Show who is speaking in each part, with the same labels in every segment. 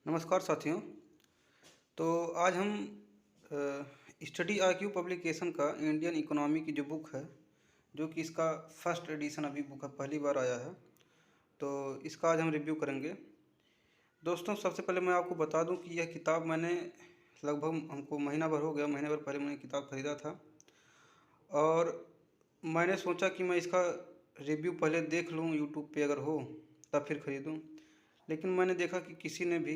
Speaker 1: नमस्कार साथियों। तो आज हम स्टडी आईक्यू पब्लिकेशन का इंडियन इकोनॉमी की जो बुक है, जो कि इसका फर्स्ट एडिशन अभी बुक पहली बार आया है, तो इसका आज हम रिव्यू करेंगे। दोस्तों, सबसे पहले मैं आपको बता दूं कि यह किताब मैंने लगभग हमको महीना भर हो गया, महीने भर पहले मैंने किताब ख़रीदा था और मैंने सोचा कि मैं इसका रिव्यू पहले देख लूं यूट्यूब पे, अगर हो तब फिर ख़रीदूं। लेकिन मैंने देखा कि किसी ने भी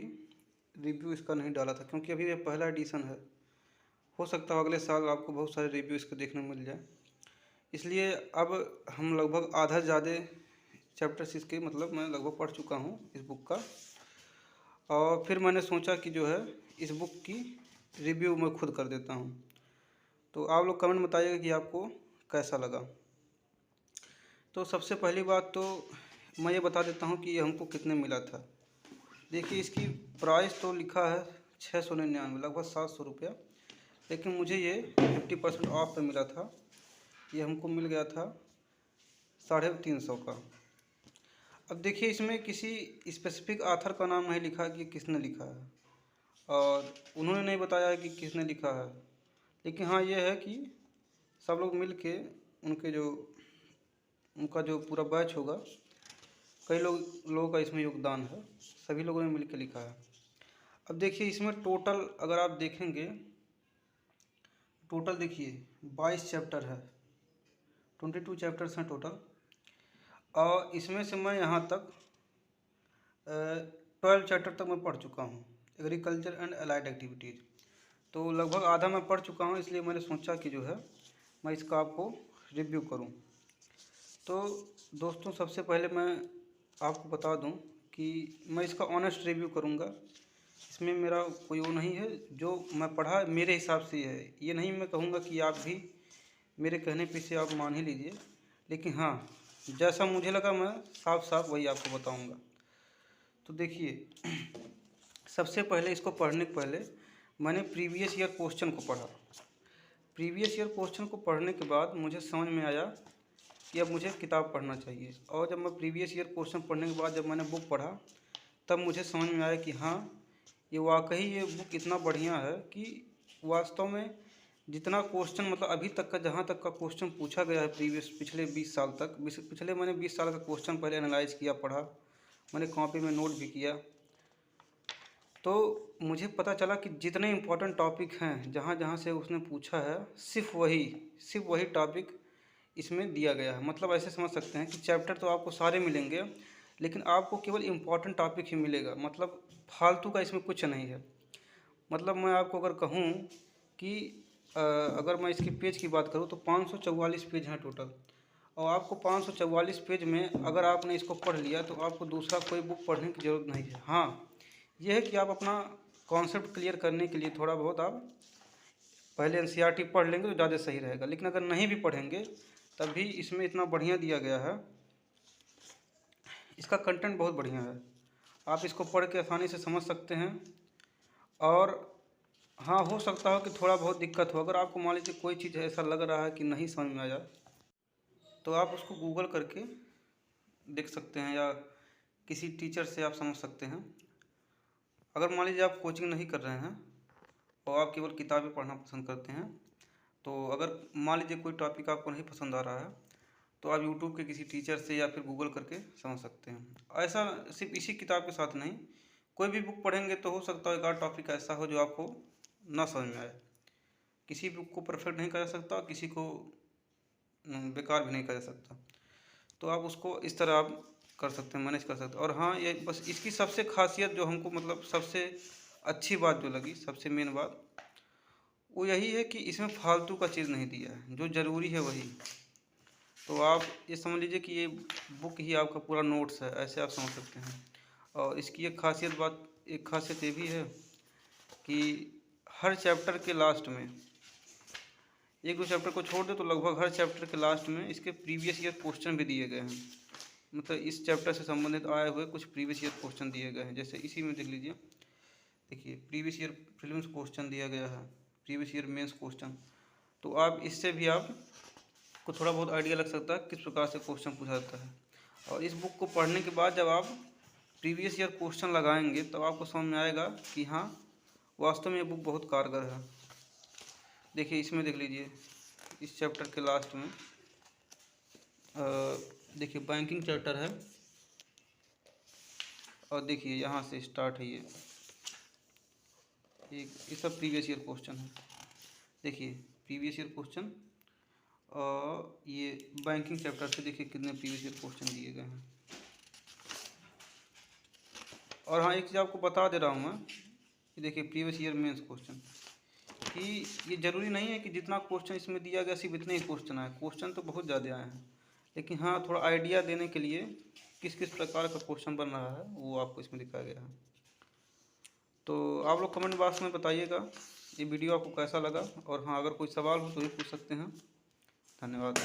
Speaker 1: रिव्यू इसका नहीं डाला था, क्योंकि अभी ये पहला एडिशन है। हो सकता है अगले साल आपको बहुत सारे रिव्यू इसके देखने को मिल जाए। इसलिए अब हम लगभग आधा ज़्यादा चैप्टर्स इसके मतलब मैं लगभग पढ़ चुका हूँ इस बुक का। और फिर मैंने सोचा कि जो है इस बुक की रिव्यू मैं खुद कर देता हूँ। तो आप लोग कमेंट बताइएगा कि आपको कैसा लगा। तो सबसे पहली बात तो मैं ये बता देता हूँ कि ये हमको कितने मिला था। देखिए, इसकी प्राइस तो लिखा है 699, लगभग 700 रुपया, लेकिन मुझे ये 50% ऑफ पे मिला था। ये हमको मिल गया था 350 का। अब देखिए, इसमें किसी स्पेसिफिक ऑथर का नाम नहीं लिखा कि किसने लिखा है, और उन्होंने नहीं बताया है कि किसने लिखा है। लेकिन हाँ, ये है कि सब लोग मिल के उनका जो पूरा बैच होगा, कई लोगों का इसमें योगदान है, सभी लोगों ने मिल के लिखा है। अब देखिए, इसमें टोटल अगर आप देखेंगे, टोटल देखिए 22 चैप्टर है, 22 चैप्टर्स हैं टोटल। और इसमें से मैं यहाँ तक 12 चैप्टर तक मैं पढ़ चुका हूँ, एग्रीकल्चर एंड अलाइड एक्टिविटीज़। तो लगभग आधा मैं पढ़ चुका हूँ, इसलिए मैंने सोचा कि जो है मैं इसका आपको रिव्यू करूँ। तो दोस्तों, सबसे पहले मैं आपको बता दूं कि मैं इसका ऑनेस्ट रिव्यू करूंगा। इसमें मेरा कोई वो नहीं है, जो मैं पढ़ा मेरे हिसाब से है। ये नहीं मैं कहूँगा कि आप भी मेरे कहने पे से आप मान ही लीजिए, लेकिन हाँ, जैसा मुझे लगा मैं साफ साफ वही आपको बताऊंगा। तो देखिए, सबसे पहले इसको पढ़ने के पहले मैंने प्रीवियस ईयर क्वेश्चन को पढ़ा। प्रीवियस ईयर क्वेश्चन को पढ़ने के बाद मुझे समझ में आया कि अब मुझे किताब पढ़ना चाहिए। और जब मैं प्रीवियस ईयर क्वेश्चन पढ़ने के बाद जब मैंने बुक पढ़ा, तब मुझे समझ में आया कि हाँ, ये वाकई ये बुक इतना बढ़िया है कि वास्तव में जितना क्वेश्चन मतलब अभी तक का, जहाँ तक का क्वेश्चन पूछा गया है पिछले 20 साल तक, पिछले मैंने 20 साल का क्वेश्चन पहले एनालाइज किया, पढ़ा, मैंने कॉपी में नोट भी किया। तो मुझे पता चला कि जितने इम्पोर्टेंट टॉपिक हैं, जहाँ जहाँ से उसने पूछा है, सिर्फ वही टॉपिक इसमें दिया गया है। मतलब ऐसे समझ सकते हैं कि चैप्टर तो आपको सारे मिलेंगे, लेकिन आपको केवल इम्पोर्टेंट टॉपिक ही मिलेगा। मतलब फालतू का इसमें कुछ नहीं है। मतलब मैं आपको अगर कहूँ कि अगर मैं इसके पेज की बात करूँ तो 544 पेज हैं टोटल। और आपको 544 पेज में अगर आपने इसको पढ़ लिया तो आपको दूसरा कोई बुक पढ़ने की ज़रूरत नहीं है। हाँ, यह है कि आप अपना कॉन्सेप्ट क्लियर करने के लिए थोड़ा बहुत आप पहले एनसीईआरटी पढ़ लेंगे तो ज़्यादा सही रहेगा। लेकिन अगर नहीं भी पढ़ेंगे तब भी इसमें इतना बढ़िया दिया गया है, इसका कंटेंट बहुत बढ़िया है, आप इसको पढ़ के आसानी से समझ सकते हैं। और हाँ, हो सकता हो कि थोड़ा बहुत दिक्कत हो। अगर आपको मान लीजिए कोई चीज़ ऐसा लग रहा है कि नहीं समझ में आ जाए, तो आप उसको गूगल करके देख सकते हैं या किसी टीचर से आप समझ सकते हैं। अगर मान लीजिए आप कोचिंग नहीं कर रहे हैं और आप केवल किताबें पढ़ना पसंद करते हैं, तो अगर मान लीजिए कोई टॉपिक आपको नहीं पसंद आ रहा है, तो आप यूट्यूब के किसी टीचर से या फिर गूगल करके समझ सकते हैं। ऐसा सिर्फ इसी किताब के साथ नहीं, कोई भी बुक पढ़ेंगे तो हो सकता है एक आध टॉपिक ऐसा हो जो आपको ना समझ में आए। किसी बुक को परफेक्ट नहीं कहा जा सकता, किसी को बेकार भी नहीं कहा जा सकता। तो आप उसको इस तरह आप कर सकते हैं, मैनेज कर सकते हैं। और हाँ, ये बस इसकी सबसे खासियत जो हमको मतलब सबसे अच्छी बात जो लगी, सबसे मेन बात वो यही है कि इसमें फालतू का चीज़ नहीं दिया है, जो ज़रूरी है वही। तो आप ये समझ लीजिए कि ये बुक ही आपका पूरा नोट्स है, ऐसे आप समझ सकते हैं। और इसकी एक खासियत ये भी है कि हर चैप्टर के लास्ट में, एक दो चैप्टर को छोड़ दे तो लगभग हर चैप्टर के लास्ट में इसके प्रीवियस ईयर क्वेश्चन भी दिए गए हैं। मतलब इस चैप्टर से संबंधित आए हुए कुछ प्रीवियस ईयर क्वेश्चन दिए गए हैं। जैसे इसी में देख लीजिए, देखिए प्रीवियस ईयर प्रीलिम्स क्वेश्चन दिया गया है, प्रीवियस ईयर मेंस क्वेश्चन। तो आप इससे भी आपको थोड़ा बहुत आइडिया लग सकता है किस प्रकार से क्वेश्चन पूछा जाता है। और इस बुक को पढ़ने के बाद जब आप प्रीवियस ईयर क्वेश्चन लगाएंगे तब आपको समझ में आएगा कि हाँ वास्तव में ये बुक बहुत कारगर है। देखिए इसमें देख लीजिए, इस चैप्टर के लास्ट में देखिए बैंकिंग चैप्टर है, और देखिए यहाँ से स्टार्ट है ये सब प्रीवियस ईयर क्वेश्चन है। देखिए प्रीवियस ईयर क्वेश्चन, और ये बैंकिंग चैप्टर से देखिए कितने प्रीवियस ईयर क्वेश्चन दिए गए हैं। और हाँ एक चीज़ आपको बता दे रहा हूँ मैं कि देखिए प्रीवियस ईयर मेंस क्वेश्चन, कि ये ज़रूरी नहीं है कि जितना क्वेश्चन इसमें दिया गया सिर्फ इतने ही क्वेश्चन आए, क्वेश्चन तो बहुत ज़्यादा आए हैं, लेकिन हाँ थोड़ा आइडिया देने के लिए किस किस प्रकार का क्वेश्चन बन रहा है वो आपको इसमें दिखाया गया है। तो आप लोग कमेंट बॉक्स में बताइएगा ये वीडियो आपको कैसा लगा, और हाँ अगर कोई सवाल हो तो भी पूछ सकते हैं। धन्यवाद।